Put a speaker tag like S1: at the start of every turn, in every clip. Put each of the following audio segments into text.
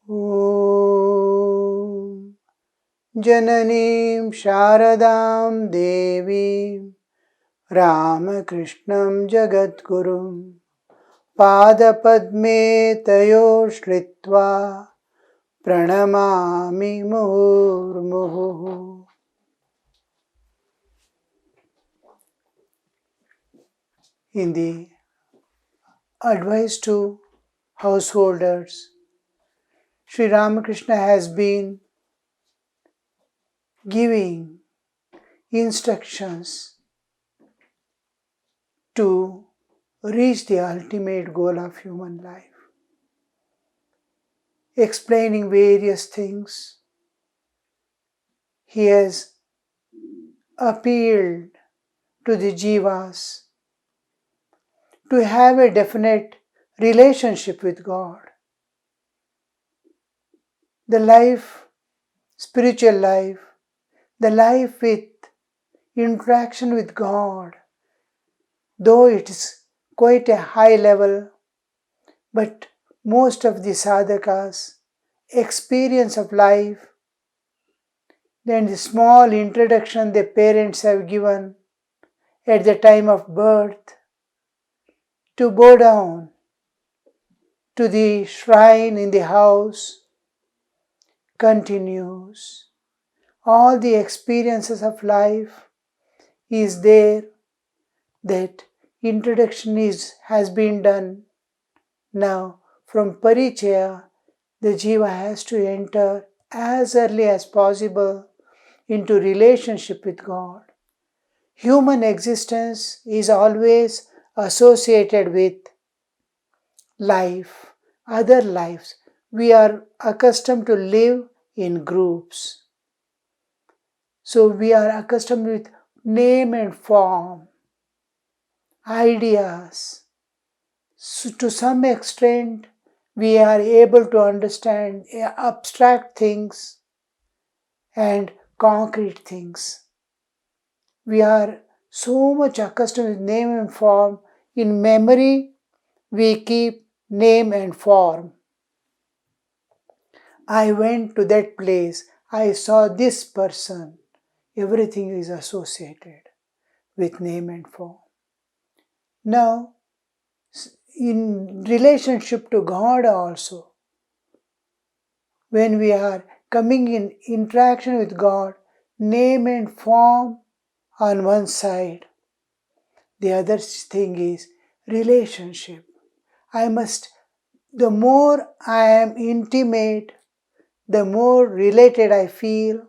S1: Om Jananim Sharadam Devim Ramakrishnam Jagadgurum Padapadme Tayo Shritva Pranamami Murmuhu. In the advice to householders, Sri Ramakrishna has been giving instructions to reach the ultimate goal of human life, explaining various things. He has appealed to the jivas to have a definite relationship with God. The life, spiritual life, the life with interaction with God, though it is quite a high level, but most of the sadhakas experience of life, then the small introduction the parents have given at the time of birth, to bow down to the shrine in the house continues. All the experiences of life is there. That introduction has been done. Now from Parichaya, the jiva has to enter as early as possible into relationship with God. Human existence is always associated with life, other lives. We are accustomed to live in groups. So we are accustomed with name and form, ideas. So to some extent, we are able to understand abstract things and concrete things. We are so much accustomed with name and form. In memory, we keep name and form. I went to that place, I saw this person. Everything is associated with name and form. Now, in relationship to God also, when we are coming in interaction with God, name and form on one side. The other thing is relationship. The more I am intimate, the more related I feel,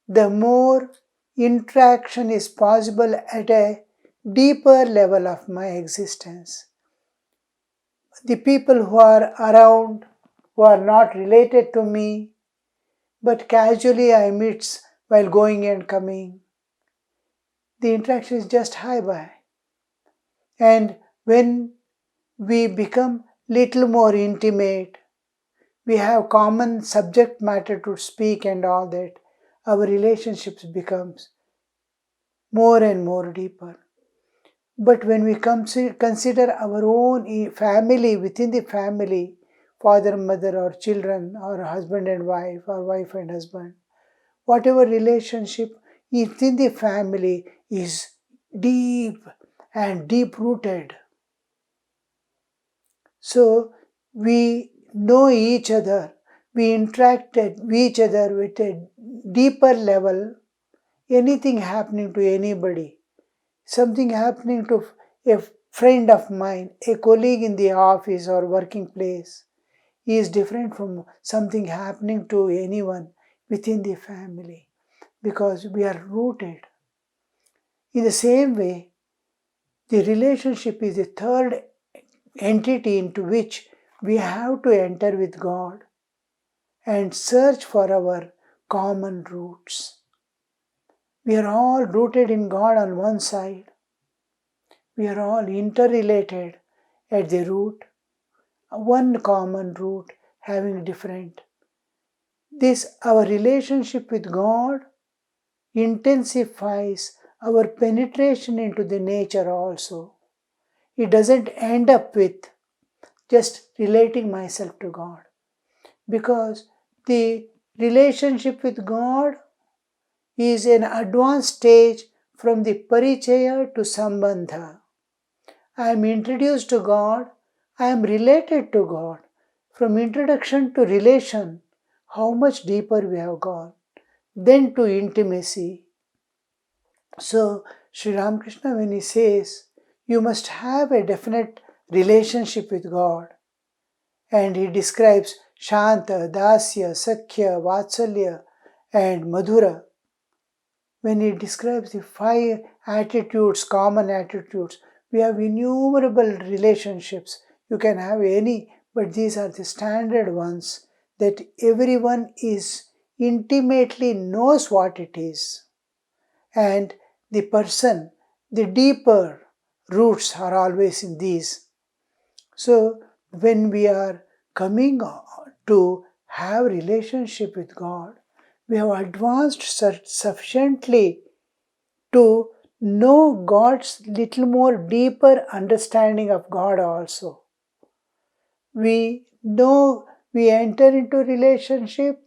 S1: the more interaction is possible at a deeper level of my existence. The people who are around, who are not related to me, but casually I meet while going and coming, the interaction is just hi-bye. And when we become little more intimate, we have common subject matter to speak and all that, our relationships becomes more and more deeper. But when we consider our own family, within the family, father, mother, or children, or husband and wife, or wife and husband, whatever relationship within the family is deep and deep rooted. So we know each other, we interact with each other with a deeper level. Anything happening to anybody, something happening to a friend of mine, a colleague in the office or working place, is different from something happening to anyone within the family, because we are rooted. In the same way, the relationship is the third entity into which we have to enter with God and search for our common roots. We are all rooted in God on one side. We are all interrelated at the root, one common root having different. Our relationship with God intensifies our penetration into the nature also. It doesn't end up with just relating myself to God. because the relationship with God is an advanced stage from the Parichaya to Sambandha. I am introduced to God, I am related to God. From introduction to relation, how much deeper we have gone. Then to intimacy. So, Sri Ramakrishna, when he says, you must have a definite relationship with God, and he describes Shanta, Dasya, Sakhya, Vatsalya, and Madhura. When he describes the 5 attitudes, common attitudes, we have innumerable relationships. You can have any, but these are the standard ones that everyone is intimately knows what it is. And the person, the deeper roots are always in these. So when we are coming to have relationship with God, we have advanced sufficiently to know God's little more deeper understanding of God also. We know we enter into relationship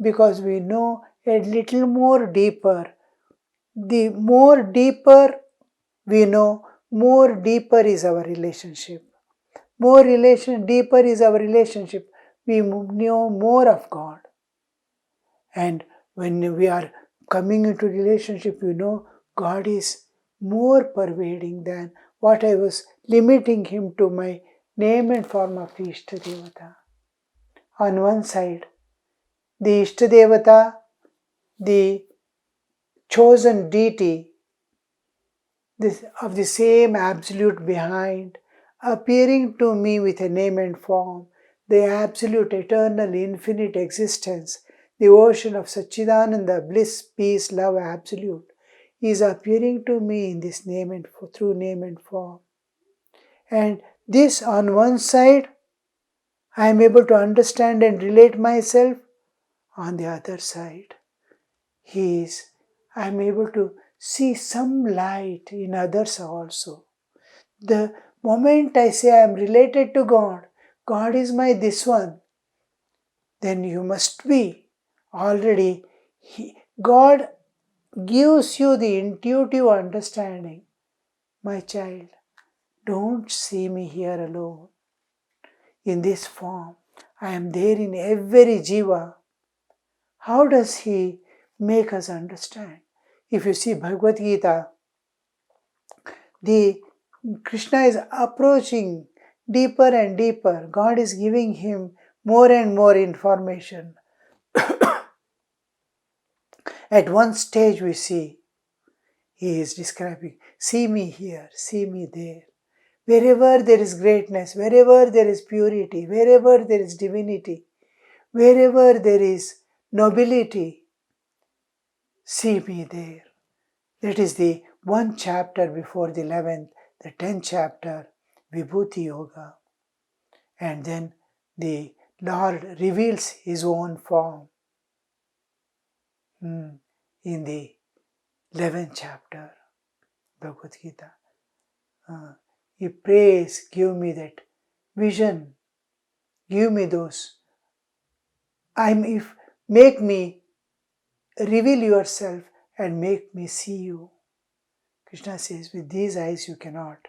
S1: because we know a little more deeper. The more deeper we know, more deeper is our relationship. Deeper is our relationship. We know more of God. And when we are coming into relationship, we know God is more pervading than what I was limiting Him to my name and form of the Ishtadevata. On one side, the Ishtadevata, the chosen deity of the same absolute behind, appearing to me with a name and form, the absolute, eternal, infinite existence, the ocean of Satchidananda, bliss, peace, love, absolute, is appearing to me in this name and through name and form. And this on one side, I am able to understand and relate myself. On the other side, I am able to see some light in others also. The moment I say I am related to God, God is my this one, then you must be already, God gives you the intuitive understanding. My child, don't see me here alone. In this form, I am there in every jiva. How does He make us understand? If you see Bhagavad Gita, the Krishna is approaching deeper and deeper. God is giving him more and more information. At one stage we see, he is describing, see me here, see me there. Wherever there is greatness, wherever there is purity, wherever there is divinity, wherever there is nobility, see me there. That is the one chapter before the 11th, the 10th chapter, Vibhuti Yoga. And then the Lord reveals His own form in the 11th chapter, Bhagavad Gita. He prays, give me that vision, give me those. Make me reveal yourself and make me see you. Krishna says, with these eyes you cannot.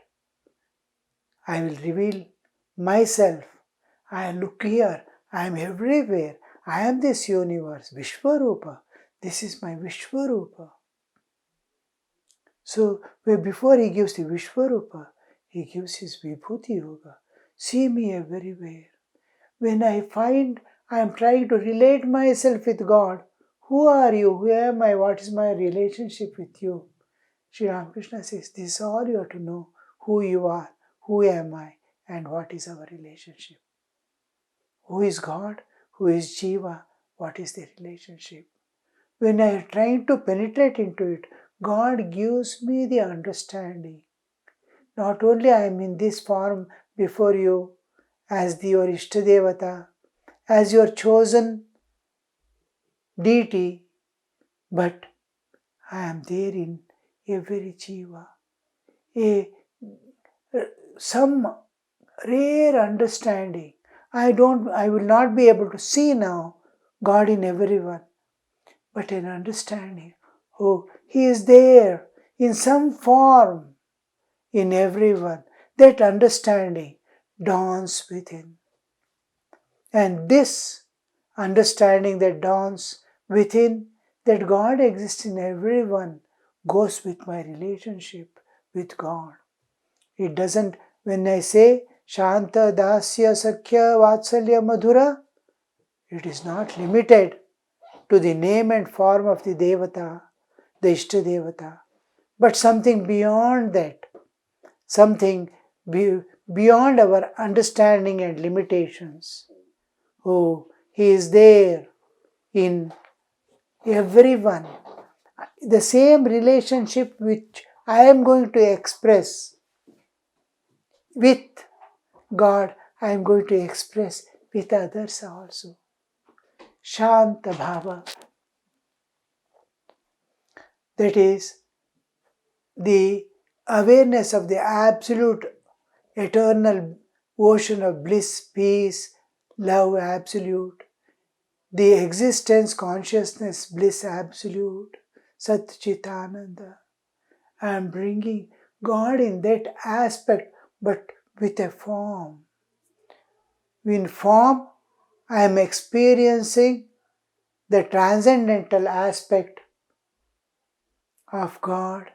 S1: I will reveal myself. I look here. I am everywhere. I am this universe. Vishwarupa. This is my Vishwarupa. So, before he gives the Vishwarupa, he gives his Vibhuti Yoga. See me everywhere. When I find I am trying to relate myself with God, who are you? Who am I? What is my relationship with you? Sri Ramakrishna says, this is all you have to know. Who you are, who am I, and what is our relationship. Who is God? Who is Jiva? What is the relationship? When I am trying to penetrate into it, God gives me the understanding. Not only I am in this form before you as your Ishtadevata, as your chosen deity, but I am there in every Jiva. Some rare understanding. I will not be able to see now God in everyone, but an understanding. Oh, He is there in some form in everyone. That understanding dawns within. And this understanding that dawns within, that God exists in everyone, goes with my relationship with God. It doesn't, when I say Shanta, Dasya, Sakhya, Vatsalya, Madhura, it is not limited to the name and form of the Devata, the Ishta Devata, but something beyond that, something beyond our understanding and limitations. Oh, He is there in everyone. The same relationship which I am going to express with God, I am going to express with others also. Shanta Bhava. That is the awareness of the absolute eternal ocean of bliss, peace, love absolute, the existence, consciousness, bliss absolute, Sat Chit Ananda. I am bringing God in that aspect, but with a form. In form, I am experiencing the transcendental aspect of God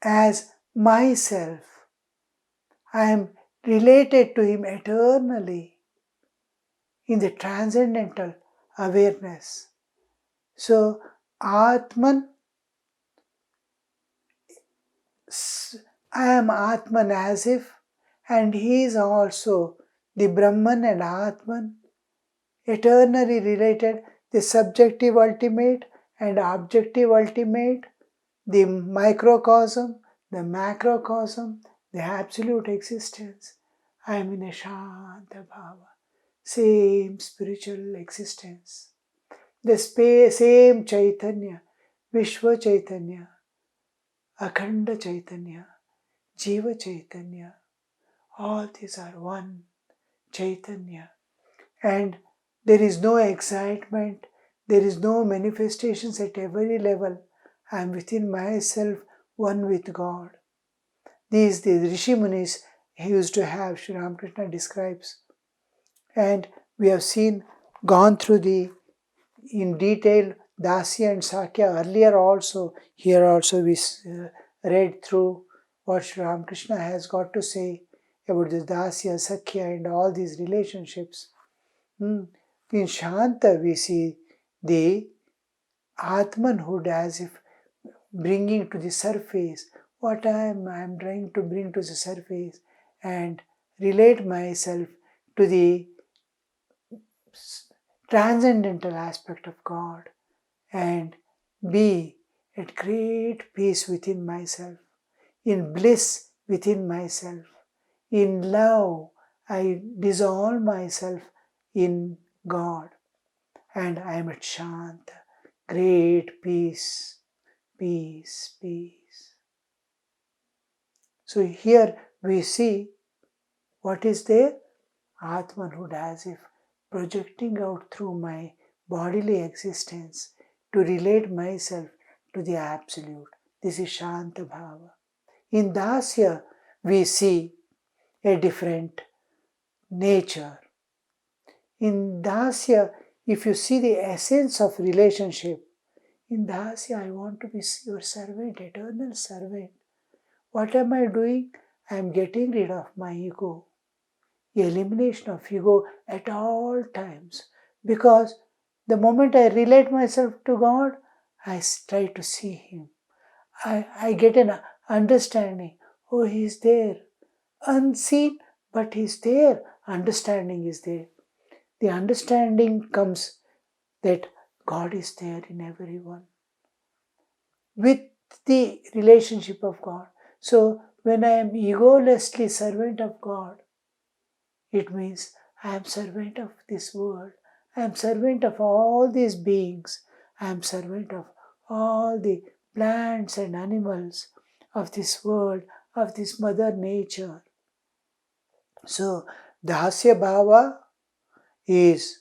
S1: as myself. I am related to Him eternally in the transcendental awareness. So, Atman, I am Atman as if, and He is also the Brahman and Atman, eternally related, the subjective ultimate and objective ultimate, the microcosm, the macrocosm, the absolute existence. I am in a Shanta Bhava, same spiritual existence. The same Chaitanya, Vishwa Chaitanya, Akhanda Chaitanya, Jiva Chaitanya, all these are one Chaitanya. And there is no excitement, there is no manifestations at every level. I am within myself, one with God. These the Rishi Munis used to have, Sri Ramakrishna describes. And we have gone through in detail Dasya and Sakya earlier also. Here also we read through what Sri Ramakrishna has got to say about the Dasya, Sakya and all these relationships. In Shanta we see the Atmanhood as if bringing to the surface what I am trying to bring to the surface and relate myself to the transcendental aspect of God and be at great peace within myself, in bliss within myself, in love. I dissolve myself in God and I am at Shanta, great peace, peace, peace. So here we see what is there? Atmanhood as if projecting out through my bodily existence to relate myself to the Absolute. This is Shanta Bhava. In Dasya, we see a different nature. In Dasya, if you see the essence of relationship, in Dasya, I want to be your servant, eternal servant. What am I doing? I am getting rid of my ego. Elimination of ego at all times. Because the moment I relate myself to God, I try to see Him. I get an understanding. Oh, He is there. Unseen, but He is there. Understanding is there. The understanding comes that God is there in everyone. With the relationship of God. So when I am egolessly servant of God, it means I am servant of this world. I am servant of all these beings. I am servant of all the plants and animals of this world, of this Mother Nature. So Dasya Bhava is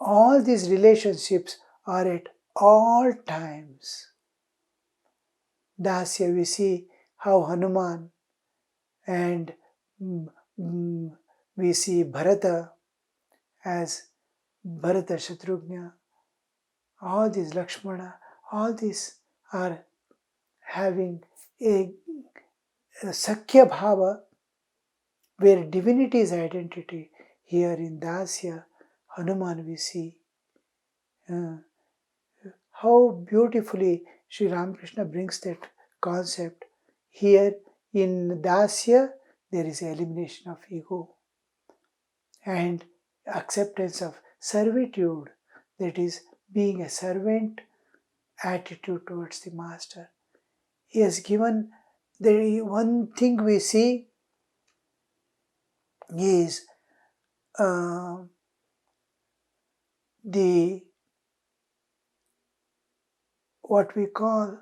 S1: all these relationships are at all times. Dasya, we see how Hanuman and we see Bharata as Bharata Shatrughna, all these Lakshmana, all these are having a Sakhya Bhava where divinity is identity. Here in Dasya, Hanuman we see how beautifully Sri Ramakrishna brings that concept. Here in Dasya, there is elimination of ego and acceptance of servitude, that is, being a servant attitude towards the master. He has given the one thing we see is the what we call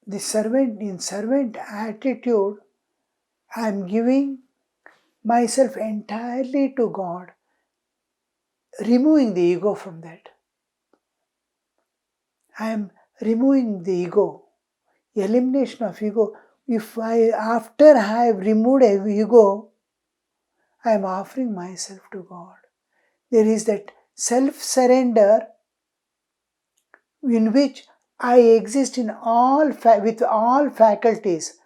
S1: the servant. In servant attitude, I am giving myself entirely to God, removing the ego from that. I am removing the ego, elimination of ego. If I, after I have removed ego, I am offering myself to God. There is that self-surrender in which I exist in all with all faculties.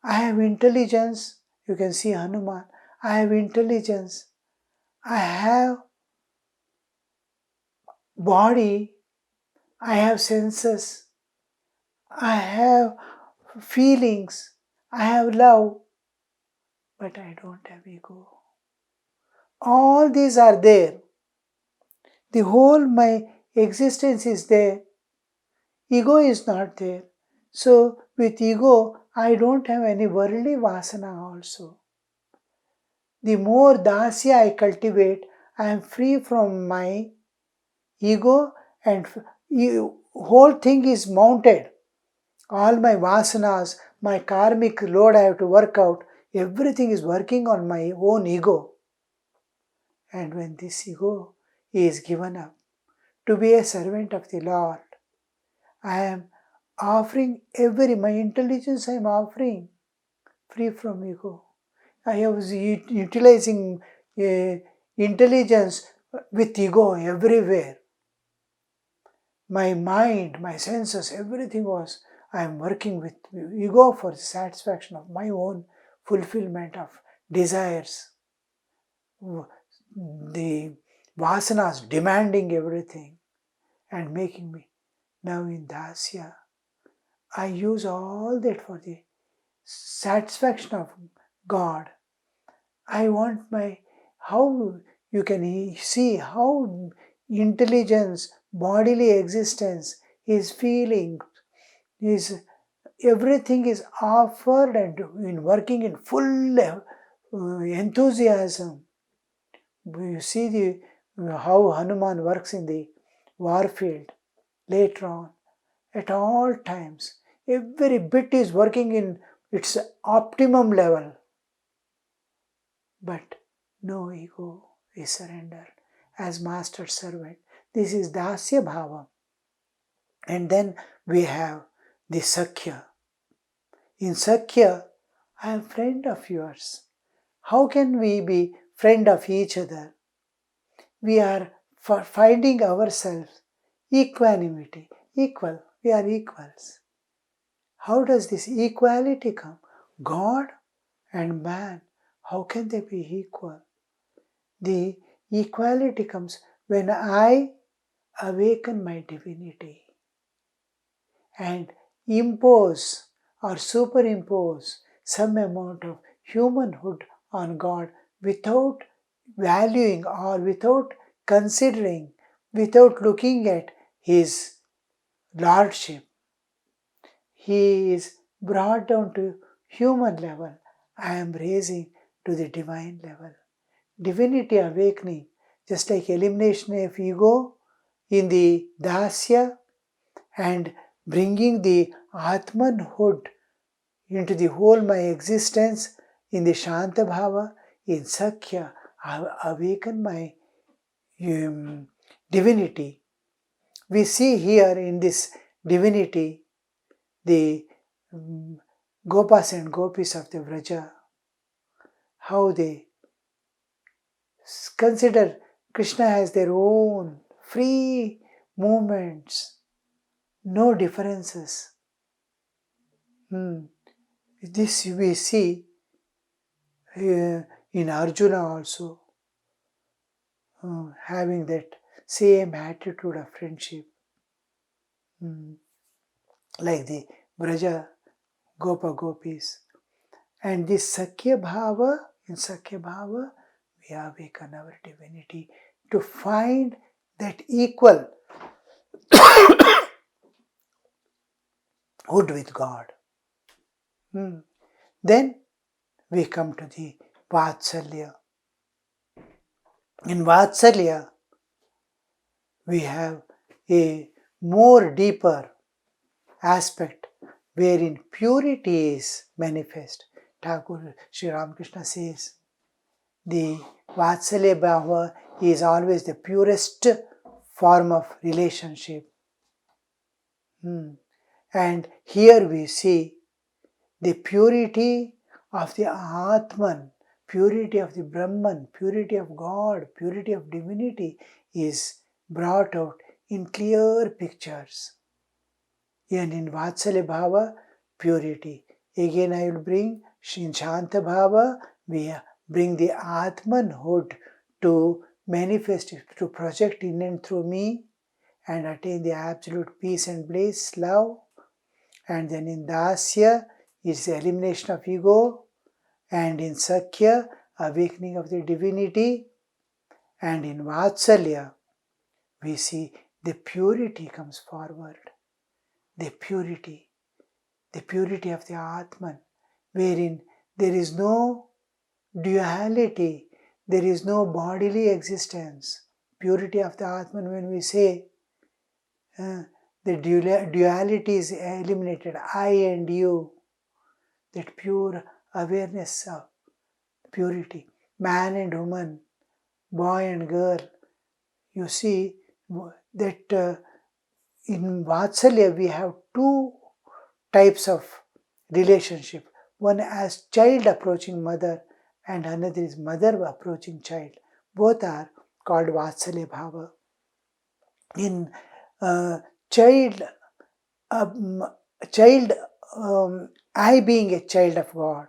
S1: I have intelligence. You can see Hanuman. I have intelligence. I have body. I have senses. I have feelings. I have love. But I don't have ego. All these are there. The whole my existence is there. Ego is not there. So with ego, I don't have any worldly vasana also. The more dasya I cultivate, I am free from my ego and whole thing is mounted. All my vasanas, my karmic load I have to work out, everything is working on my own ego. And when this ego is given up to be a servant of the Lord, I am offering my intelligence I am offering, free from ego. I was utilizing intelligence with ego everywhere. My mind, my senses, everything was, I am working with ego for the satisfaction of my own fulfillment of desires. The vasanas demanding everything and making me. Now in Dasya, I use all that for the satisfaction of God. I want how you can see how intelligence, bodily existence, his feeling, his everything is offered and in working in full enthusiasm. You see how Hanuman works in the war field later on. At all times, every bit is working in its optimum level. But no ego is surrendered as master servant. This is Dasya Bhava. And then we have the Sakhya. In Sakhya, I am friend of yours. How can we be friend of each other? We are finding ourselves equanimity, equal. We are equals. How does this equality come? God and man, how can they be equal? The equality comes when I awaken my divinity and impose or superimpose some amount of humanhood on God without valuing or without considering, without looking at His Lordship. He is brought down to human level. I am raising to the divine level. Divinity awakening, just like elimination of ego in the Dasya and bringing the Atmanhood into the whole my existence in the Shanta Bhava, in Sakhya, awaken my divinity. We see here in this divinity the Gopas and Gopis of the Vraja, how they consider Krishna as their own free movements, no differences. This we see in Arjuna also, having that same attitude of friendship, like the Braja Gopa Gopis. And this Sakhya Bhava, in Sakhya Bhava, we awaken our divinity to find that equal hood with God. Then we come to the Vatsalya. In Vatsalya, we have a more deeper aspect wherein purity is manifest. Thakur Sri Ramakrishna says, the Vatsalya Bhava is always the purest form of relationship. And here we see the purity of the Atman, purity of the Brahman, purity of God, purity of divinity is brought out in clear pictures. And in Vatsalya Bhava, purity. Again I will bring in Shanta Bhava, we bring the Atmanhood to manifest, to project in and through me and attain the absolute peace and bliss, love. And then in Dasya, it's the elimination of ego. And in Sakhya, awakening of the divinity. And in Vatsalya, we see the purity comes forward. The purity of the Atman, wherein there is no duality, there is no bodily existence. Purity of the Atman, when we say the duality is eliminated, I and you, that pure awareness of purity, man and woman, boy and girl. You see that in Vatsalya we have two types of relationship. One as child approaching mother and another is mother approaching child. Both are called Vatsalya Bhava. In child, I being a child of God,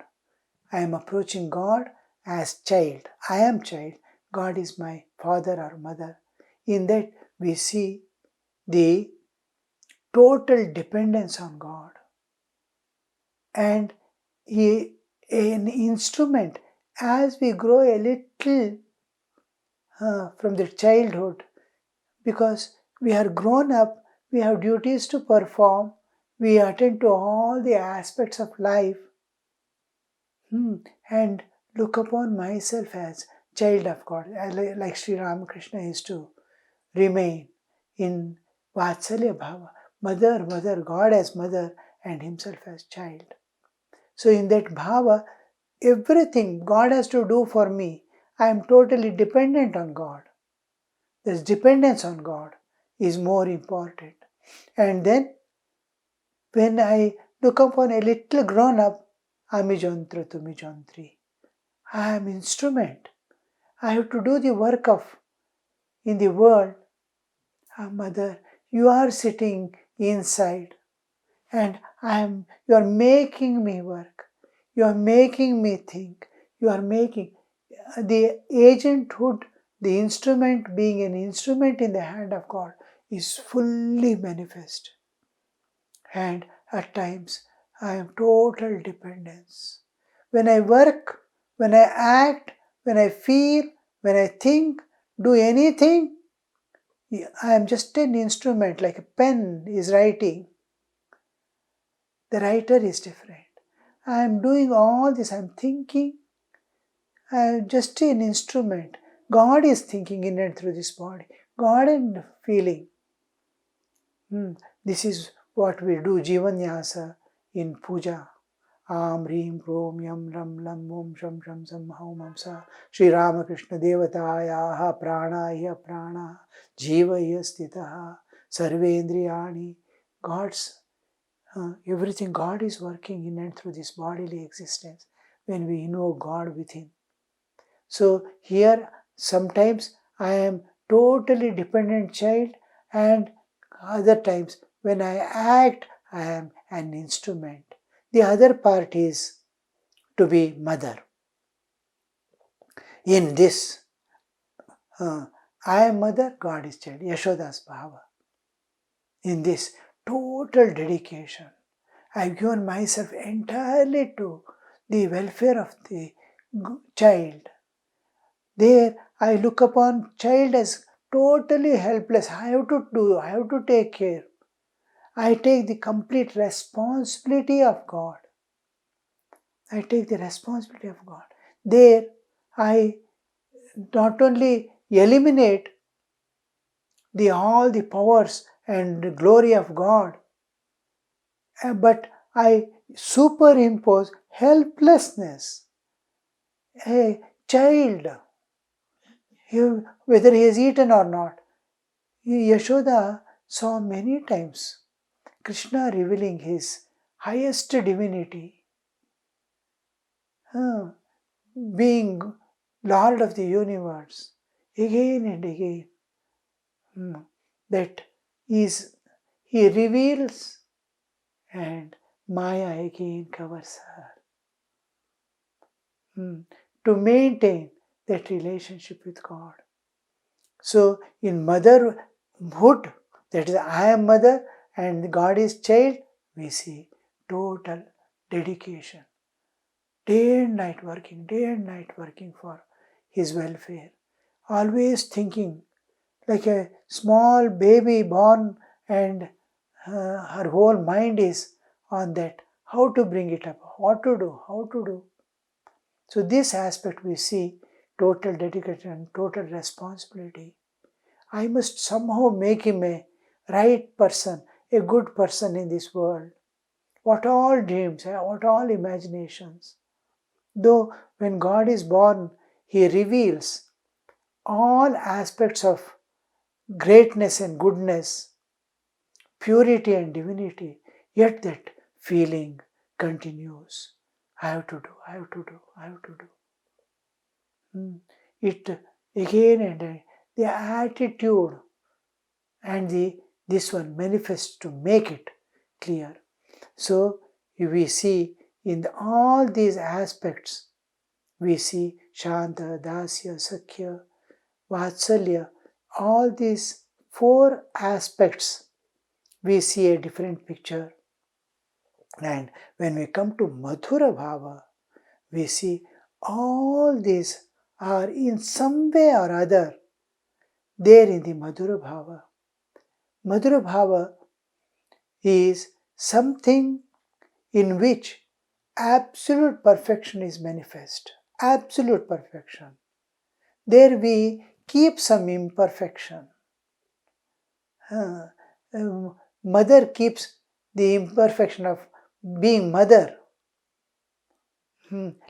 S1: I am approaching God as child. I am child. God is my father or mother. In that we see the total dependence on God. And an instrument, as we grow a little from the childhood, because we are grown up, we have duties to perform, we attend to all the aspects of life, and look upon myself as child of God, like Sri Ramakrishna is to remain in Vatsalya Bhava, mother, God as mother and himself as child. So in that Bhava, everything God has to do for me, I am totally dependent on God. This dependence on God is more important. And then when I look upon a little grown up, Ami Jantra Tumi Jantri. I am instrument. I have to do the work of in the world. Mother, you are sitting inside and you are making me work. You are making me think. You are making the agenthood, the instrument being an instrument in the hand of God is fully manifest. And at times I am total dependence. When I work, when I act, when I feel, when I think, do anything, I am just an instrument, like a pen is writing. The writer is different. I am doing all this, I am thinking. I am just an instrument. God is thinking in and through this body. God is feeling. This is what we do, Jivanyasa in puja. Am Reem Krom Yam Ram Lam Om Sham Sham Sam Haum Am Sa Sri Ramakrishna Devataya Pranaya Prana Jivaya Stitaha Sarvendriyani. God's everything, God is working in and through this bodily existence when we know God within. So here sometimes I am totally dependent child, and other times when I act I am an instrument. The other part is to be mother. In this, I am mother, God is child, Yashoda's Bhava. In this total dedication, I've given myself entirely to the welfare of the child. There I look upon child as totally helpless. I have to do, I have to take care. I take the complete responsibility of God. I take the responsibility of God. There I not only eliminate all the powers and glory of God, but I superimpose helplessness. A child, whether he has eaten or not, Yashoda saw many times Krishna revealing his highest divinity, being Lord of the universe, again and again. That is, he reveals and Maya again covers her to maintain that relationship with God. So in motherhood, that is, I am mother and God is child, we see total dedication. Day and night working for his welfare. Always thinking like a small baby born, and her whole mind is on that, how to bring it up, what to do, how to do. So this aspect we see total dedication, total responsibility. I must somehow make him a right person, a good person in this world. What all dreams, what all imaginations. Though when God is born, He reveals all aspects of greatness and goodness, purity and divinity, yet that feeling continues. I have to do, I have to do, I have to do. It again and again, the attitude and this one manifests to make it clear. So we see in all these aspects, we see Shanta, Dasya, Sakhya, Vatsalya, all these four aspects, we see a different picture. And when we come to Madhura Bhava, we see all these are in some way or other there in the Madhura Bhava. Madhura Bhava is something in which absolute perfection is manifest. Absolute perfection. There we keep some imperfection. Mother keeps the imperfection of being mother.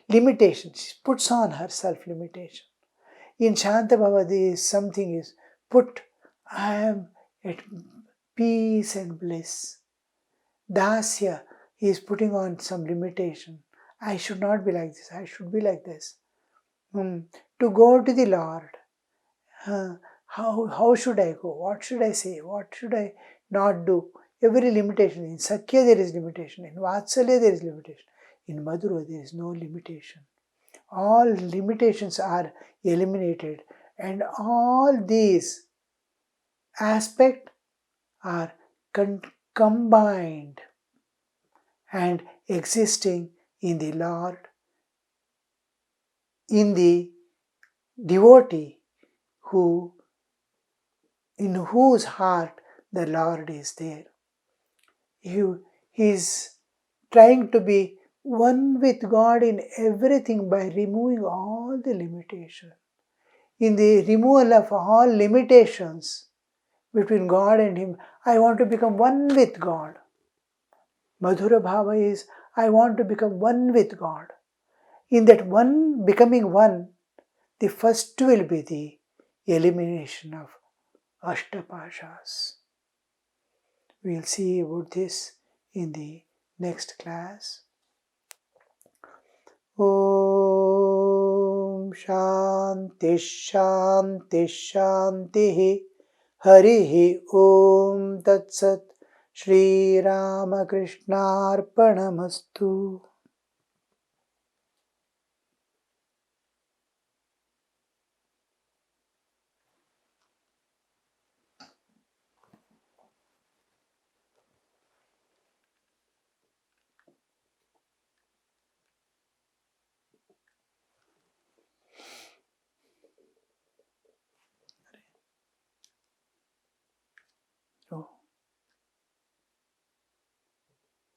S1: Limitation. She puts on herself limitation. In Shanta Bhava, there is something is put, I am at peace and bliss. Dasya is putting on some limitation. I should not be like this, I should be like this. To go to the Lord, how should I go? What should I say? What should I not do? Every limitation. In Sakhya there is limitation. In Vatsalya there is limitation. In Madhura there is no limitation. All limitations are eliminated, and all these aspects are combined and existing in the Lord, in the devotee in whose heart the Lord is there. He is trying to be one with God in everything by removing all the limitations. In the removal of all limitations between God and him, I want to become one with God. Madhura Bhava is, I want to become one with God. In that one, becoming one, the first will be the elimination of Ashtapashas. We'll see about this in the next class. Om Shanti Shanti Shanti Harihi Om Tat Sat Shri Ramakrishna Arpanamastu.